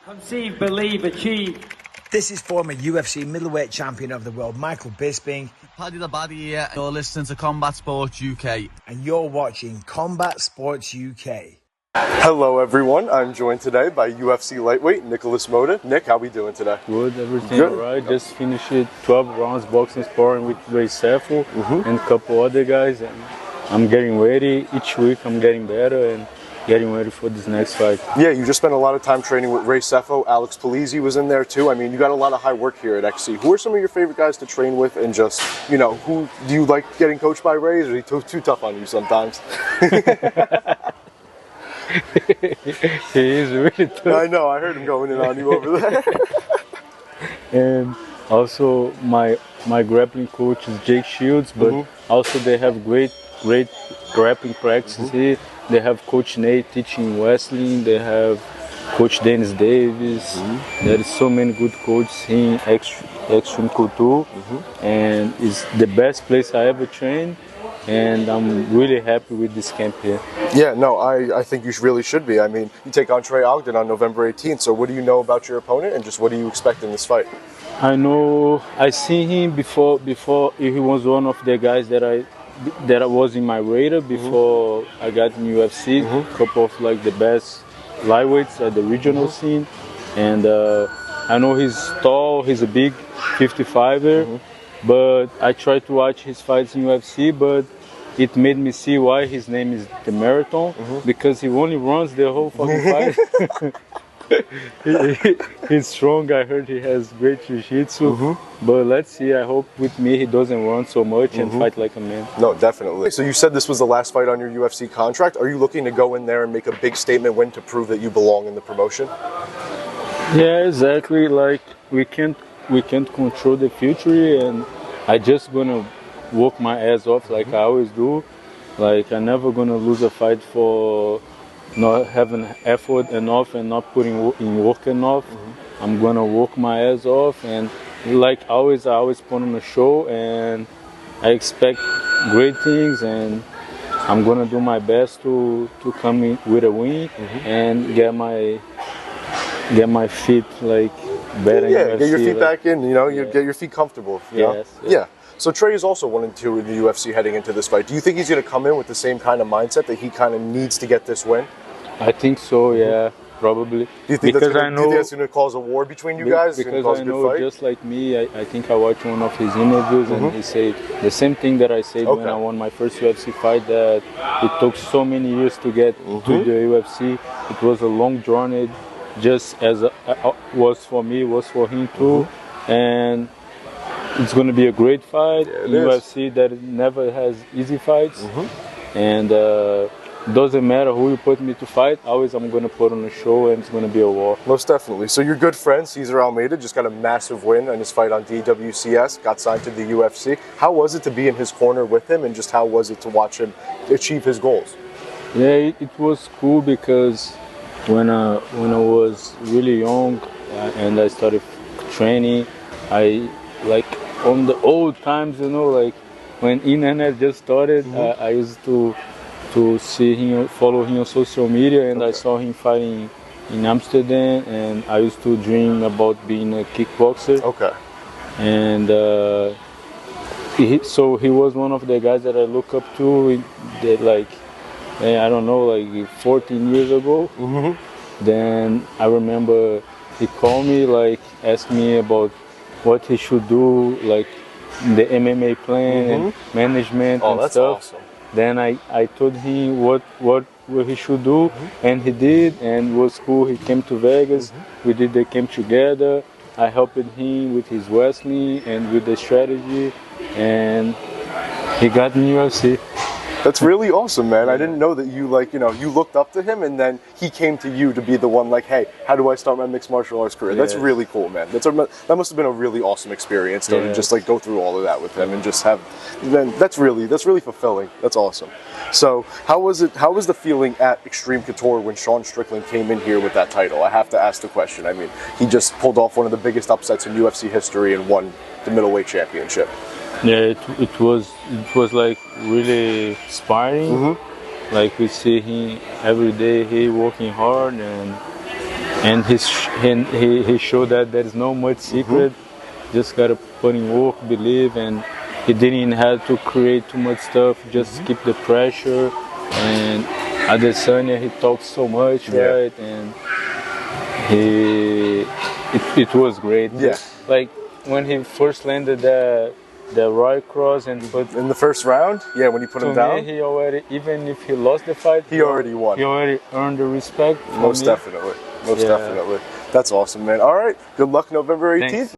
Conceive, believe, achieve. This is former UFC middleweight champion of the world, Michael Bisping. Paddy the Baddy here. You're listening to Combat Sports UK. And you're watching Combat Sports UK. Hello everyone, I'm joined today by UFC lightweight Nicholas Motta. Nick, how we doing today? Good, everything alright. Just finished 12 rounds boxing sparring with Ray Sefo and a couple other guys, and I'm getting ready. Each week I'm getting better and getting ready for this next fight. Yeah, you just spent a lot of time training with Ray Sefo. Alex Polizzi was in there too. I mean, you got a lot of high work here at XC. Who are some of your favorite guys to train with, and just, you know, who do you like getting coached by Ray, or is he too tough on you sometimes? He is really tough. I know, I heard him going in on you over there. And also my grappling coach is Jake Shields, but also they have great grappling practices here. They have Coach Nate teaching wrestling. They have Coach Dennis Davis. There is so many good coaches in Xtreme Couture, and it's the best place I ever trained. And I'm really happy with this camp here. Yeah, no, I think you really should be. I mean, you take on Trey Ogden on November 18th, so what do you know about your opponent, and just what do you expect in this fight? I know, I seen him before he was one of the guys that I was in my radar before I got in UFC. A couple of like the best lightweights at the regional scene. And I know he's tall, he's a big 55er. But I tried to watch his fights in UFC, but it made me see why his name is the Marathon, because he only runs the whole fucking fight. He's strong. I heard he has great jiu-jitsu, but let's see. I hope with me he doesn't run so much and fight like a man. No, definitely. So you said this was the last fight on your UFC contract. Are you looking to go in there and make a big statement win to prove that you belong in the promotion? Yeah, exactly. Like we can't control the future, and I just gonna work my ass off like I always do. Like I'm never gonna lose a fight for not having effort enough and not putting in work enough. I'm gonna work my ass off, and like always, I always put on a show, and I expect great things, and I'm gonna do my best to come in with a win and get my feet like better. Yeah, get your feet back in, you know, you get your feet comfortable. You know? Yeah. So Trey is also 1-2 in the UFC heading into this fight. Do you think he's going to come in with the same kind of mindset that he kind of needs to get this win? I think so, yeah, probably. Do you think that's going to cause a war between you guys? Because I know, just like me, I think I watched one of his interviews and he said the same thing that I said when I won my first UFC fight, that it took so many years to get to the UFC. It was a long journey, just as it was for me, was for him too. And it's going to be a great fight. UFC that never has easy fights. And doesn't matter who you put me to fight, always I'm going to put on a show, and it's going to be a war. Most definitely. So your good friend, César Almeida, just got a massive win in his fight on DWCS, got signed to the UFC. How was it to be in his corner with him, and just how was it to watch him achieve his goals? Yeah, it was cool, because when I was really young and I started training, I like on the old times, you know, like when internet just started, I used to see him, follow him on social media, and I saw him fighting in Amsterdam, and I used to dream about being a kickboxer. And so he was one of the guys that I look up to, that like, I don't know, like 14 years ago. Then I remember he called me, like asked me about what he should do, like the MMA plan and management and stuff. Awesome. Then I told him what he should do, and he did, and it was cool. He came to Vegas, we did the camp together. I helped him with his wrestling and with the strategy, and he got in UFC. That's really awesome, man. I didn't know that you, like, you know, you looked up to him and then he came to you to be the one, like, hey, how do I start my mixed martial arts career? That's really cool, man. That must have been a really awesome experience, though, to just like go through all of that with him and just have. Then that's really fulfilling. That's awesome. So how was the feeling at Xtreme Couture when Sean Strickland came in here with that title? I have to ask the question. I mean, he just pulled off one of the biggest upsets in UFC history and won the middleweight championship. Yeah, it was like really inspiring. Like we see him every day, he working hard, and and he showed that there is no much secret. Just gotta put in work, believe, and he didn't have to create too much stuff. Just keep the pressure. And Adesanya, he talks so much, right? And it was great. Yeah. Like when he first landed the right cross and put in the first round, when you put him down, he already, even if he lost the fight, he already won. He already earned the respect. Most definitely. That's awesome, man. All right. Good luck November 18th. Thanks.